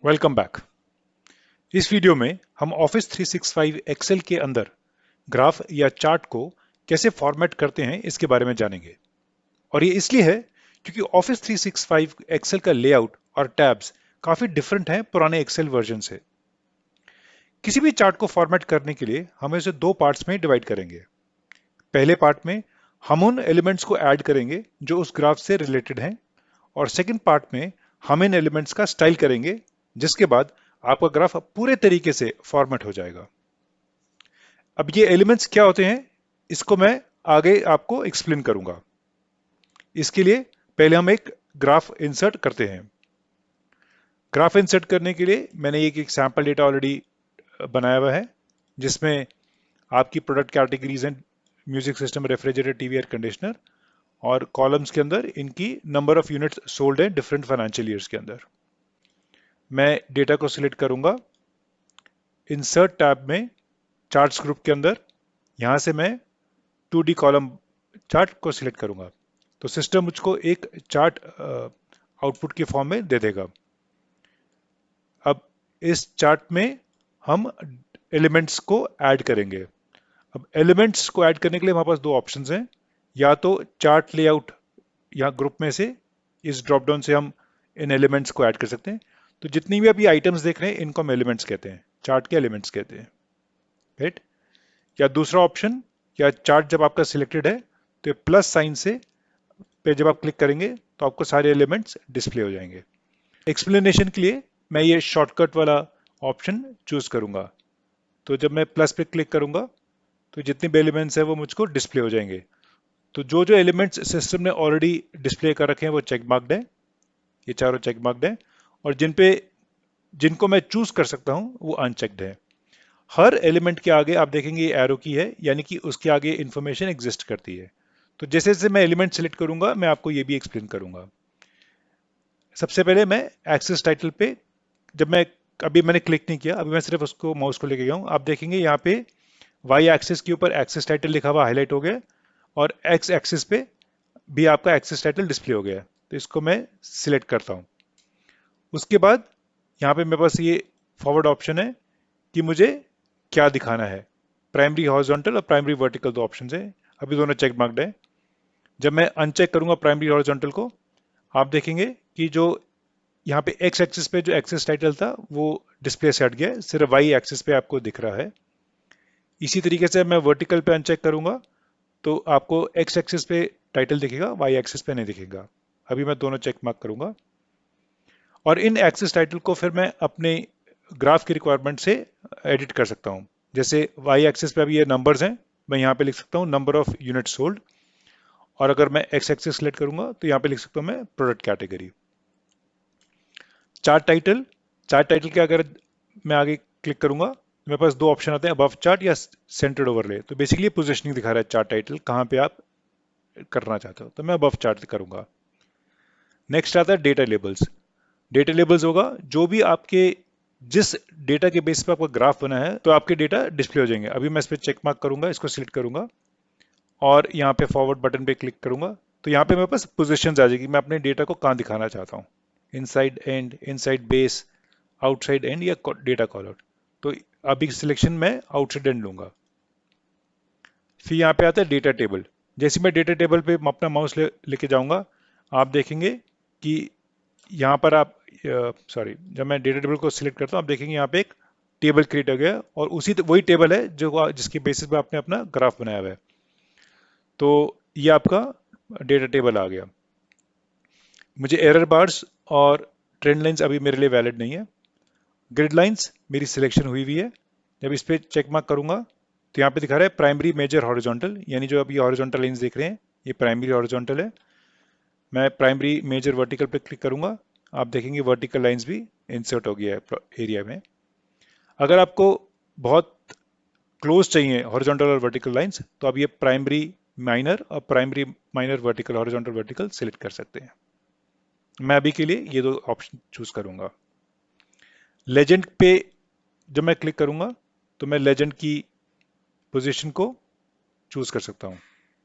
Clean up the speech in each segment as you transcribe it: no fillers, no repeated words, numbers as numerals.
Welcome back. इस video में हम ऑफिस 365 एक्सेल के अंदर ग्राफ या चार्ट को कैसे फॉर्मेट करते हैं इसके बारे में जानेंगे। और ये इसलिए है क्योंकि ऑफिस 365 एक्सेल का लेआउट और टैब्स काफी डिफरेंट हैं पुराने एक्सेल वर्जन से। किसी भी चार्ट को फॉर्मेट करने के लिए हम इसे दो पार्ट्स में डिवाइड करेंगे। पहले पार्ट में हम उन एलिमेंट्स को ऐड करेंगे जो उस ग्राफ से रिलेटेड हैं, और सेकंड पार्ट में हम इन एलिमेंट्स का स्टाइल करेंगे, जिसके बाद आपका ग्राफ पूरे तरीके से फॉर्मेट हो जाएगा। अब ये एलिमेंट्स क्या होते हैं इसको मैं आगे आपको एक्सप्लेन करूंगा। इसके लिए पहले हम एक ग्राफ इंसर्ट करते हैं। ग्राफ इंसर्ट करने के लिए मैंने एक सैंपल डेटा ऑलरेडी बनाया हुआ है, जिसमें आपकी प्रोडक्ट कैटेगरीज हैं, music system, refrigerator, TV, air conditioner, और कॉलम्स के अंदर इनकी नंबर ऑफ यूनिट्स सोल्ड है डिफरेंट फाइनेंशियल ईयर्स के अंदर। मैं डेटा को सिलेक्ट करूंगा, इंसर्ट टैब में चार्ट्स ग्रुप के अंदर यहां से मैं 2D कॉलम चार्ट को सिलेक्ट करूंगा, तो सिस्टम मुझको एक चार्ट आउटपुट के फॉर्म में दे देगा। अब इस चार्ट में हम एलिमेंट्स को ऐड करेंगे। अब एलिमेंट्स को ऐड करने के लिए हमारे पास दो ऑप्शंस हैं। या तो चार्ट लेआउट या ग्रुप में से इस ड्रॉप डाउन से हम इन एलिमेंट्स को ऐड कर सकते हैं। तो जितनी भी अभी आइटम्स देख रहे हैं इनको हम एलिमेंट्स कहते हैं, चार्ट के एलिमेंट्स कहते हैं, राइट। या दूसरा ऑप्शन, या चार्ट जब आपका सिलेक्टेड है तो प्लस साइन से पे जब आप क्लिक करेंगे तो आपको सारे एलिमेंट्स डिस्प्ले हो जाएंगे। एक्सप्लेनेशन के लिए मैं ये शॉर्टकट वाला ऑप्शन चूज करूंगा। तो जब मैं प्लस पे क्लिक करूंगा तो जितने भी एलिमेंट्स है वो मुझको डिस्प्ले हो जाएंगे। तो जो जो एलिमेंट्स सिस्टम ने ऑलरेडी डिस्प्ले कर रखे हैं वो चेक मार्क्ड है, ये चारों चेक मार्क्ड है, और जिनको मैं चूज कर सकता हूं वो अनचेक्ड है। हर एलिमेंट के आगे आप देखेंगे ये एरो की है, यानी कि उसके आगे इंफॉर्मेशन एग्जिस्ट करती है। तो जैसे जैसे मैं एलिमेंट सेलेक्ट करूंगा मैं आपको ये भी एक्सप्लेन करूंगा। सबसे पहले मैं एक्सेस टाइटल पे, जब मैं अभी मैंने क्लिक नहीं किया, अभी मैं सिर्फ उसको माउस को लेके गया हूं, आप देखेंगे यहाँ पे वाई एक्सिस के ऊपर एक्सेस टाइटल लिखा हुआ हाईलाइट हो गया, और एक्स एक्सिस पे भी आपका एक्सेस टाइटल डिस्प्ले हो गया। तो इसको मैं सिलेक्ट करता हूं। उसके बाद यहाँ पे मेरे पास ये फॉरवर्ड ऑप्शन है कि मुझे क्या दिखाना है। प्राइमरी हॉरिजॉन्टल और प्राइमरी वर्टिकल दो ऑप्शन है, अभी दोनों चेक मार्क्ड है। जब मैं अनचेक करूंगा प्राइमरी हॉरिजॉन्टल को, आप देखेंगे कि जो यहाँ पे एक्स एक्सिस पे जो एक्सेस टाइटल था वो डिस्प्ले से हट गया, सिर्फ वाई एक्सिस पे आपको दिख रहा है। इसी तरीके से मैं वर्टिकल पे अनचेक करूंगा तो आपको एक्स एक्सिस पे टाइटल दिखेगा, वाई एक्सिस पे नहीं दिखेगा। अभी मैं दोनों चेक मार्क करूंगा, और इन एक्सेस टाइटल को फिर मैं अपने ग्राफ की रिक्वायरमेंट से एडिट कर सकता हूं। जैसे वाई एक्सिस पे अभी ये नंबर्स हैं, मैं यहाँ पे लिख सकता हूँ नंबर ऑफ यूनिट सोल्ड, और अगर मैं एक्स एक्सिस सेलेक्ट करूंगा तो यहाँ पे लिख सकता हूँ मैं प्रोडक्ट कैटेगरी। चार्ट टाइटल के अगर मैं आगे क्लिक करूंगा तो मेरे पास दो ऑप्शन आते हैं, अबव चार्ट या सेंटर्ड ओवरले। तो बेसिकली पोजिशनिंग दिखा रहा है चार्ट टाइटल कहाँ पे आप करना चाहते हो, तो मैं अबव चार्ट करूंगा। नेक्स्ट आता है डेटा लेबल्स। डेटा लेबल्स होगा जो भी आपके जिस डेटा के बेस पे आपका ग्राफ बना है तो आपके डेटा डिस्प्ले हो जाएंगे। अभी मैं इस पर चेक मार्क करूंगा, इसको सिलेक्ट करूंगा और यहाँ पे फॉरवर्ड बटन पे क्लिक करूंगा, तो यहाँ पे मेरे पास पोजीशंस आ जाएगी, मैं अपने डेटा को कहाँ दिखाना चाहता हूँ, inside and, inside base, outside and, या डेटा कॉल आउट। तो अभी सिलेक्शन मैं आउटसाइड एंड लूंगा। फिर यहाँ पे आता है डेटा टेबल। जैसे मैं डेटा टेबल पे अपना माउस लेके जाऊंगा, आप देखेंगे कि यहाँ पर आप सॉरी, जब मैं डेटा टेबल को सिलेक्ट करता हूँ आप देखेंगे यहाँ पे एक टेबल क्रिएट हो गया, और वही टेबल है जो जिसके बेसिस पे आपने अपना ग्राफ बनाया हुआ है। तो ये आपका डेटा टेबल आ गया। मुझे एरर बार्स और ट्रेंड लाइंस अभी मेरे लिए वैलिड नहीं है। ग्रिड लाइंस मेरी सिलेक्शन हुई हुई है। जब इस पर चेक मार्क करूंगा तो यहाँ पे दिखा रहा है प्राइमरी मेजर हॉरिजॉन्टल, यानी जो अभी हॉरिजॉन्टल लाइंस देख रहे हैं ये प्राइमरी हॉरिजॉन्टल है। मैं प्राइमरी मेजर वर्टिकल पे क्लिक करूंगा, आप देखेंगे वर्टिकल लाइंस भी इंसर्ट हो गया है एरिया में। अगर आपको बहुत क्लोज चाहिए हॉरिजॉन्टल और वर्टिकल लाइंस तो आप ये प्राइमरी माइनर और primary minor vertical, horizontal vertical select कर सकते हैं। मैं अभी के लिए ये दो ऑप्शन चूज करूंगा। लेजेंड पे जब मैं क्लिक करूंगा तो मैं लेजेंड की पोजीशन को चूज कर सकता हूँ।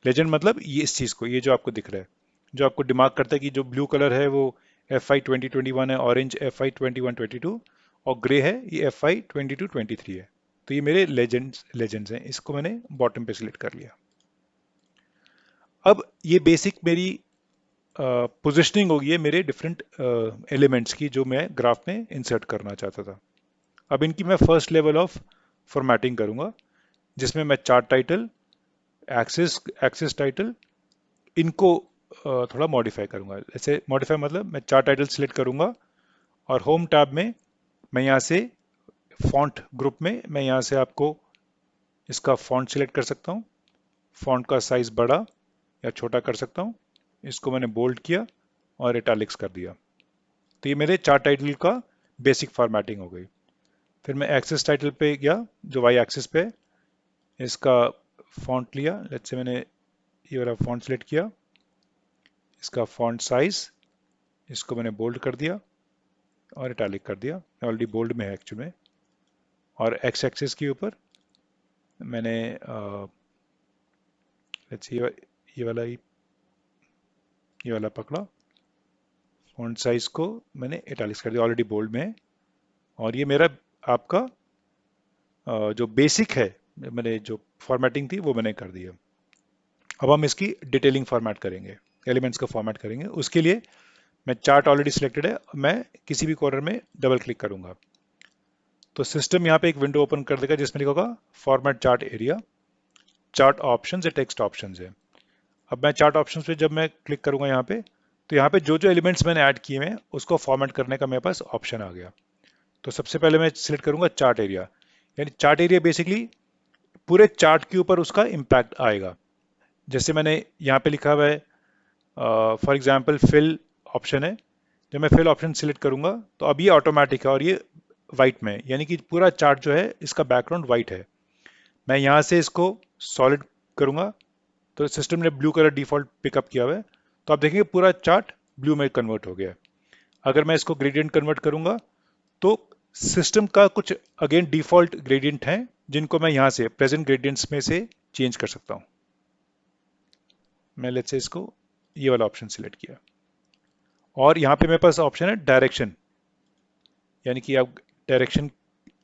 लेजेंड मतलब ये इस चीज को, ये जो आपको दिख रहा है, जो आपको दिमाग करता है कि जो ब्लू कलर है वो FI 2021 है, ऑरेंज FI 21-22 और ग्रे है ये FI 22-23 है। तो ये मेरे लेजेंड्स हैं, इसको मैंने बॉटम पे सिलेक्ट कर लिया। अब ये बेसिक मेरी पोजिशनिंग होगी है मेरे डिफरेंट एलिमेंट्स की जो मैं ग्राफ में इंसर्ट करना चाहता था। अब इनकी मैं फर्स्ट लेवल ऑफ फॉर्मेटिंग करूंगा, जिसमें मैं चार्ट टाइटल, एक्सिस टाइटल, इनको थोड़ा मॉडिफाई करूंगा। ऐसे मॉडिफाई मतलब मैं चार्ट टाइटल सिलेक्ट करूंगा और होम टैब में मैं यहाँ से फॉन्ट ग्रुप में मैं यहाँ से आपको इसका फॉन्ट सिलेक्ट कर सकता हूँ। फॉन्ट का साइज बड़ा या छोटा कर सकता हूँ। इसको मैंने बोल्ड किया और इटैलिक्स कर दिया। तो ये मेरे चार्ट टाइटल का बेसिक फॉर्मेटिंग हो गई। फिर मैं एक्सिस टाइटल पे गया जो वाई एक्सिस पे, इसका फॉन्ट लिया। लेट्स से मैंने ये वाला फॉन्ट सिलेक्ट किया, इसका फॉन्ट साइज, इसको मैंने बोल्ड कर दिया और इटैलिक कर दिया। ऑलरेडी बोल्ड में है एक्चुअली में। और एक्स एक्सिस के ऊपर मैंने लेट्स ये वाला पकड़ा, फॉन्ट साइज को मैंने इटैलिक्स कर दिया, ऑलरेडी बोल्ड में है। और ये मेरा आपका जो बेसिक है, मैंने जो फॉर्मेटिंग थी वो मैंने कर दी है। अब हम इसकी डिटेलिंग फॉर्मेट करेंगे, एलिमेंट्स का फॉर्मेट करेंगे। उसके लिए मैं चार्ट ऑलरेडी सिलेक्टेड है, मैं किसी भी कॉर्नर में डबल क्लिक करूंगा तो सिस्टम यहाँ पे एक विंडो ओपन कर देगा जिसमें लिखा होगा format chart area, chart options या टेक्स्ट ऑप्शंस है। अब मैं चार्ट ऑप्शंस पे जब मैं क्लिक करूंगा यहाँ पे, तो यहाँ पे जो जो एलिमेंट्स मैंने ऐड किए हैं उसको फॉर्मेट करने का मेरे पास ऑप्शन आ गया। तो सबसे पहले मैं सिलेक्ट करूंगा चार्ट एरिया। यानी चार्ट एरिया बेसिकली पूरे चार्ट के ऊपर उसका इम्पैक्ट आएगा। जैसे मैंने यहाँ पे लिखा हुआ है फॉर एग्जाम्पल फिल ऑप्शन है। जब मैं फिल ऑप्शन सिलेक्ट करूंगा तो अब ये ऑटोमेटिक है और ये वाइट में है, यानी कि पूरा चार्ट जो है इसका बैकग्राउंड वाइट है। मैं यहाँ से इसको सॉलिड करूंगा तो सिस्टम ने ब्लू कलर डिफॉल्ट पिकअप किया हुआ है, तो आप देखेंगे पूरा चार्ट ब्लू में कन्वर्ट हो गया है। अगर मैं इसको ग्रेडियंट कन्वर्ट करूंगा तो सिस्टम का कुछ अगेन डिफॉल्ट ग्रेडियंट हैं जिनको मैं यहाँ से प्रेजेंट ग्रेडियंट्स में से चेंज कर सकता हूँ। मैं लेट्स से इसको ये वाला ऑप्शन सिलेक्ट किया और यहाँ पे मेरे पास ऑप्शन है डायरेक्शन, यानी कि आप डायरेक्शन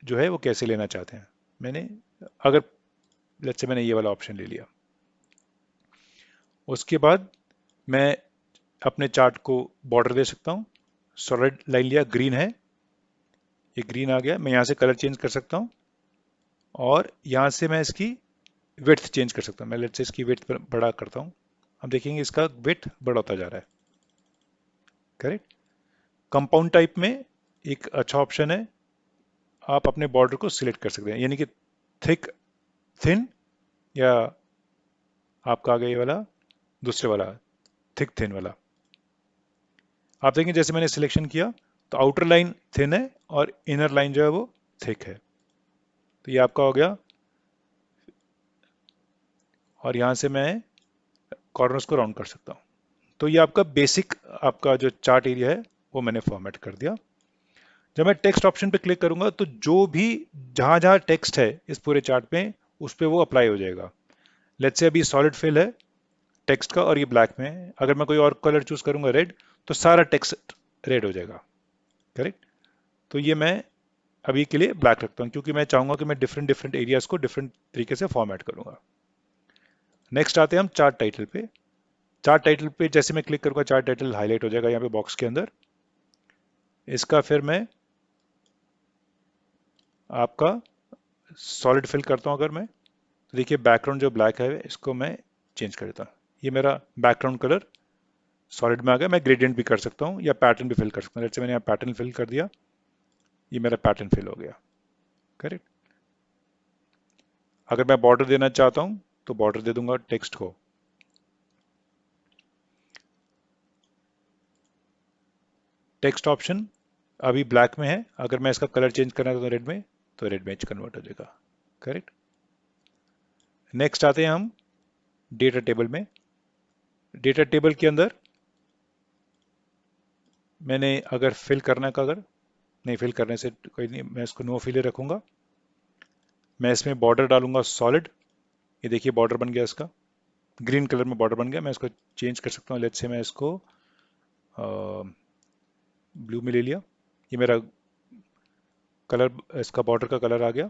जो है वो कैसे लेना चाहते हैं। मैंने अगर लेट्स से मैंने ये वाला ऑप्शन ले लिया, उसके बाद मैं अपने चार्ट को बॉर्डर दे सकता हूँ। सॉलिड लाइन लिया, ग्रीन है, ये ग्रीन आ गया। मैं यहाँ से कलर चेंज कर सकता हूँ और यहाँ से मैं इसकी विड्थ चेंज कर सकता हूँ। मैं लेट्स से इसकी विड्थ बड़ा करता हूँ। अब देखेंगे इसका विड्थ बड़ा होता जा रहा है। करेक्ट। कंपाउंड टाइप में एक अच्छा ऑप्शन है, आप अपने बॉर्डर को सिलेक्ट कर सकते हैं, यानी कि थिक, थिन, या आपका आ गया ये वाला दूसरे वाला थिक थिन वाला। आप देखेंगे जैसे मैंने सिलेक्शन किया तो आउटर लाइन थिन है और इनर लाइन जो है वो थिक है। तो ये आपका हो गया और यहाँ से मैं कॉर्नर्स को राउंड कर सकता हूँ। तो ये आपका बेसिक आपका जो चार्ट एरिया है वो मैंने फॉर्मेट कर दिया। जब मैं टेक्स्ट ऑप्शन पे क्लिक करूंगा तो जो भी जहां जहां टेक्स्ट है इस पूरे चार्ट पे उस पे वो अप्लाई हो जाएगा। लेट्स से अभी सॉलिड फिल है टेक्स्ट का और ये ब्लैक में है, अगर मैं कोई और कलर चूज करूंगा रेड तो सारा टेक्स्ट रेड हो जाएगा। करेक्ट। तो ये मैं अभी के लिए ब्लैक रखता हूँ क्योंकि मैं चाहूंगा कि मैं डिफरेंट डिफरेंट एरियाज को डिफरेंट तरीके से फॉर्मेट करूंगा। नेक्स्ट आते हैं हम चार्ट टाइटल पे। चार्ट टाइटल पे जैसे मैं क्लिक करूंगा चार्ट टाइटल हाईलाइट हो जाएगा यहाँ पे बॉक्स के अंदर। इसका फिर मैं आपका सॉलिड फिल करता हूँ अगर मैं, तो देखिए बैकग्राउंड जो ब्लैक है इसको मैं चेंज कर देता हूँ। ये मेरा बैकग्राउंड कलर सॉलिड में आ गया। मैं ग्रेडियंट भी कर सकता हूँ या पैटर्न भी फिल कर सकता हूँ। जैसे मैंने यहाँ पैटर्न फिल कर दिया, ये मेरा पैटर्न फिल हो गया। करेक्ट। अगर मैं बॉर्डर देना चाहता हूँ तो बॉर्डर दे दूंगा टेक्स्ट को। टेक्स्ट ऑप्शन अभी ब्लैक में है, अगर मैं इसका कलर चेंज करना चाहता हूँ रेड में तो रेड में कन्वर्ट हो जाएगा। करेक्ट। नेक्स्ट आते हैं हम डेटा टेबल में। डेटा टेबल के अंदर मैंने अगर फिल करना का, अगर नहीं फिल करने से कोई नहीं, मैं इसको नो फिल रखूंगा। मैं इसमें बॉर्डर डालूंगा सॉलिड। ये देखिए बॉर्डर बन गया इसका, ग्रीन कलर में बॉर्डर बन गया। मैं इसको चेंज कर सकता हूँ। लेट्स से मैं इसको ब्लू में ले लिया, ये मेरा कलर, इसका बॉर्डर का कलर आ गया।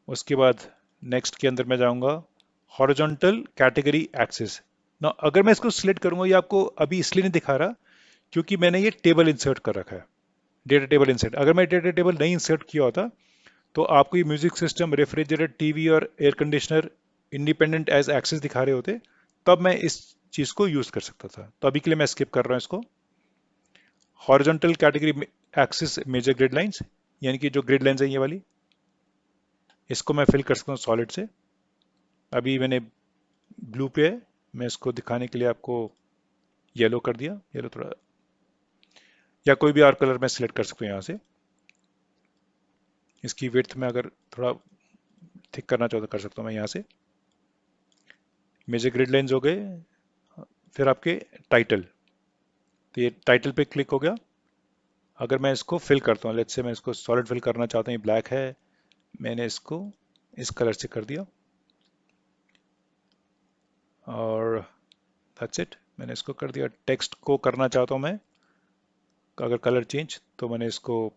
उसके बाद नेक्स्ट के अंदर मैं जाऊंगा हॉरिजॉन्टल कैटेगरी एक्सिस ना। अगर मैं इसको सिलेक्ट करूंगा, ये आपको अभी इसलिए नहीं दिखा रहा क्योंकि मैंने ये टेबल इंसर्ट कर रखा है, डेटा टेबल इंसर्ट। अगर मैं डेटा टेबल नहीं इंसर्ट किया होता तो आपको ये म्यूजिक सिस्टम, रेफ्रिजरेटर, टीवी और air conditioner independent as axes दिखा रहे होते, तब मैं इस चीज को यूज कर सकता था। तो अभी के लिए मैं स्किप कर रहा हूं इसको। Horizontal category axis major grid lines, यानी कि जो ग्रिड लाइंस है ये वाली, इसको मैं फिल कर सकता हूँ सॉलिड से। अभी मैंने ब्लू पे है, मैं इसको दिखाने के लिए आपको येलो कर दिया, येलो थोड़ा, या कोई भी और कलर मैं सिलेक्ट कर सकता हूँ यहाँ से। इसकी विड्थ में अगर थोड़ा थिक करना चाहो तो कर सकता हूँ मैं यहाँ से। मेजर ग्रिड लाइंस हो गए। फिर आपके टाइटल, तो ये टाइटल पे क्लिक हो गया। अगर मैं इसको फिल करता हूँ, लेट्स से मैं इसको सॉलिड फिल करना चाहता हूँ, ये ब्लैक है, मैंने इसको इस कलर से कर दिया और दैट्स इट, मैंने इसको कर दिया। टेक्स्ट को करना चाहता हूँ मैं अगर कलर चेंज, तो मैंने इसको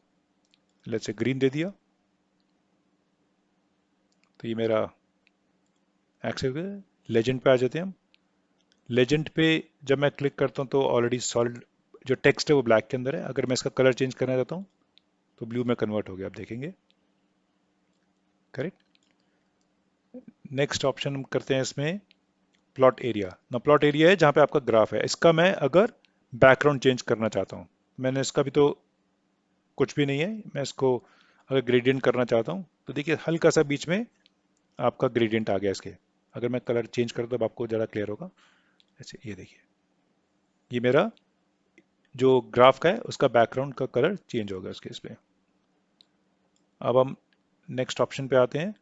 लेट्स से ग्रीन दे दिया, तो ये मेरा एक्सेस। लेजेंड पे आ जाते हैं हम। लेजेंड पे जब मैं क्लिक करता हूँ तो ऑलरेडी सॉलिड जो टेक्स्ट है वो ब्लैक के अंदर है। अगर मैं इसका कलर चेंज करना चाहता हूँ तो ब्लू में कन्वर्ट हो गया, आप देखेंगे। करेक्ट। नेक्स्ट ऑप्शन हम करते हैं इसमें प्लॉट एरिया ना। प्लॉट एरिया है जहाँ पे आपका ग्राफ है, इसका मैं अगर बैकग्राउंड चेंज करना चाहता हूँ, मैंने इसका भी तो कुछ भी नहीं है, मैं इसको अगर ग्रेडियंट करना चाहता हूँ तो देखिए हल्का सा बीच में आपका ग्रेडियंट आ गया इसके। अगर मैं कलर चेंज कर दूँ तो आपको ज़्यादा क्लियर होगा। ऐसे ये देखिए, ये मेरा जो ग्राफ का है उसका बैकग्राउंड का कलर चेंज हो गया उसके इस पे। अब हम नेक्स्ट ऑप्शन पे आते हैं,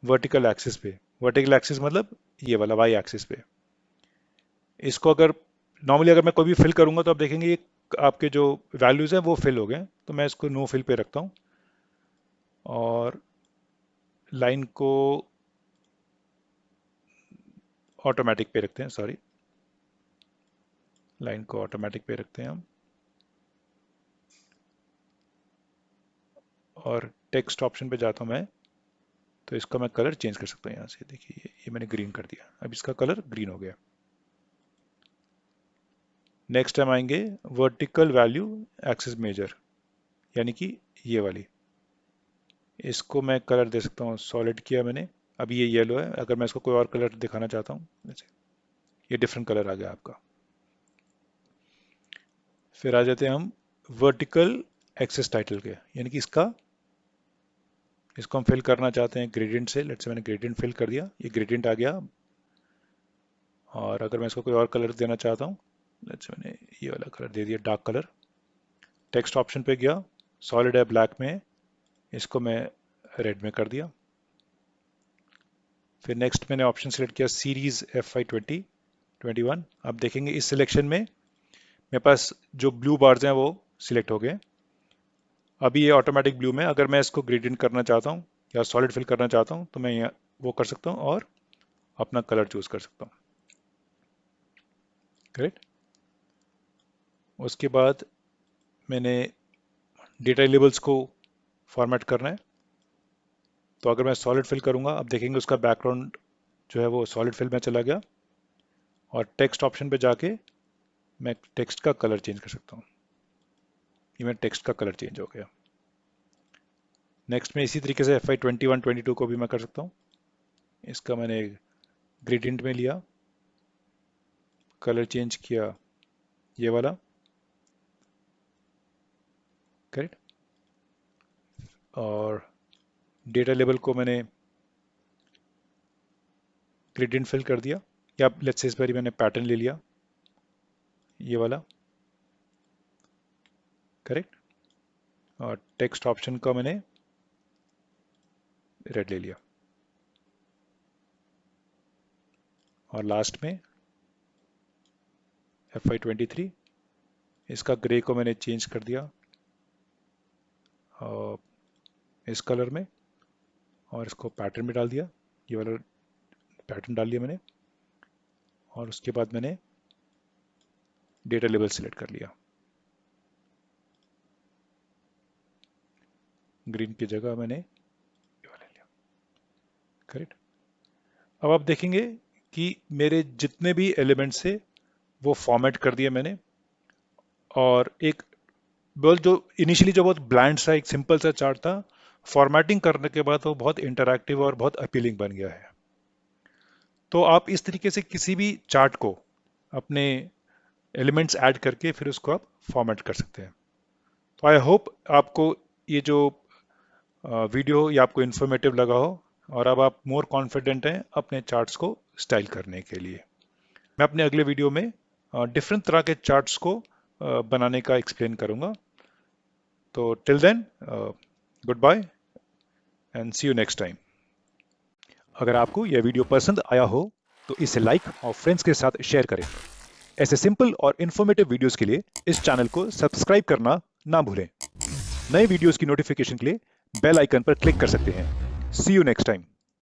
वर्टिकल एक्सिस पे। वर्टिकल एक्सिस मतलब ये वाला वाई एक्सिस पे। इसको अगर नॉर्मली अगर मैं कोई भी फिल करूंगा तो आप देखेंगे ये आपके जो वैल्यूज हैं वो फिल हो गए, तो मैं इसको नो फिल पे रखता हूँ और लाइन को ऑटोमेटिक पे रखते हैं, सॉरी, लाइन को ऑटोमेटिक पे रखते हैं हम। और टेक्स्ट ऑप्शन पे जाता हूँ मैं, तो इसका मैं कलर चेंज कर सकता हूँ यहाँ से। देखिए ये मैंने ग्रीन कर दिया, अब इसका कलर ग्रीन हो गया। नेक्स्ट हम आएंगे वर्टिकल वैल्यू एक्सिस मेजर, यानी कि ये वाली। इसको मैं कलर दे सकता हूँ, सॉलिड किया मैंने, अभी ये येलो है, अगर मैं इसको कोई और कलर दिखाना चाहता हूँ जैसे ये डिफरेंट कलर आ गया आपका। फिर आ जाते हैं हम वर्टिकल एक्सिस टाइटल के, यानी कि इसको हम फिल करना चाहते हैं ग्रेडियंट से। लेट्स से मैंने ग्रेडियंट फिल कर दिया, ये ग्रेडियंट आ गया। और अगर मैं इसको कोई और कलर देना चाहता हूँ, लेट्स से मैंने ये वाला कलर दे दिया, डार्क कलर। टेक्स्ट ऑप्शन पे गया, सॉलिड है ब्लैक में, इसको मैं रेड में कर दिया। फिर नेक्स्ट मैंने ऑप्शन सेलेक्ट किया सीरीज FY2021। आप देखेंगे इस सिलेक्शन में मेरे पास जो ब्लू बार्स हैं वो सिलेक्ट हो गए। अभी ये ऑटोमेटिक ब्लू में, अगर मैं इसको ग्रेडियंट करना चाहता हूँ या सॉलिड फिल करना चाहता हूँ तो मैं यहाँ वो कर सकता हूँ और अपना कलर चूज कर सकता हूँ। करेक्ट। उसके बाद मैंने डेटा लेबल्स को फॉर्मेट करना है, तो अगर मैं सॉलिड फिल करूंगा, अब देखेंगे उसका बैकग्राउंड जो है वो सॉलिड फिल में चला गया। और टेक्स्ट ऑप्शन पे जाके मैं टेक्स्ट का कलर चेंज कर सकता हूँ, ये मेरा टेक्स्ट का कलर चेंज हो गया। नेक्स्ट में इसी तरीके से FY21-22 को भी मैं कर सकता हूँ। इसका मैंने ग्रेडियंट में लिया, कलर चेंज किया ये वाला। करेक्ट। और डेटा लेबल को मैंने ग्रेडियंट फिल कर दिया, या लेट्स से इस बार मैंने पैटर्न ले लिया ये वाला। करेक्ट। और टेक्स्ट ऑप्शन का मैंने रेड ले लिया। और लास्ट में FY23, इसका ग्रे को मैंने चेंज कर दिया और इस कलर में, और इसको पैटर्न में डाल दिया, ये वाला पैटर्न डाल लिया मैंने। और उसके बाद मैंने डेटा लेबल सिलेक्ट कर लिया। ग्रीन की जगह मैंने ये वाला लिया, करेक्ट। अब आप देखेंगे कि मेरे जितने भी एलिमेंट्स थे वो फॉर्मेट कर दिए मैंने, और एक बल जो इनिशियली जो बहुत ब्लैंड सा एक सिंपल सा चार्ट था, फॉर्मेटिंग करने के बाद वो बहुत इंटरैक्टिव और बहुत अपीलिंग बन गया है। तो आप इस तरीके से किसी भी चार्ट को अपने एलिमेंट्स ऐड करके फिर उसको आप फॉर्मेट कर सकते हैं। तो आई होप आपको ये जो वीडियो ये आपको इन्फॉर्मेटिव लगा हो, और अब आप मोर कॉन्फिडेंट हैं अपने चार्ट्स को स्टाइल करने के लिए। मैं अपने अगले वीडियो में डिफरेंट तरह के चार्ट्स को बनाने का एक्सप्लेन करूंगा। तो till then, goodbye and see you next time. अगर आपको यह वीडियो पसंद आया हो तो इसे लाइक और फ्रेंड्स के साथ शेयर करें। ऐसे सिंपल और इन्फॉर्मेटिव वीडियोस के लिए इस चैनल को सब्सक्राइब करना ना भूलें। नए वीडियोस की नोटिफिकेशन के लिए बेल आइकन पर क्लिक कर सकते हैं। सी यू नेक्स्ट टाइम।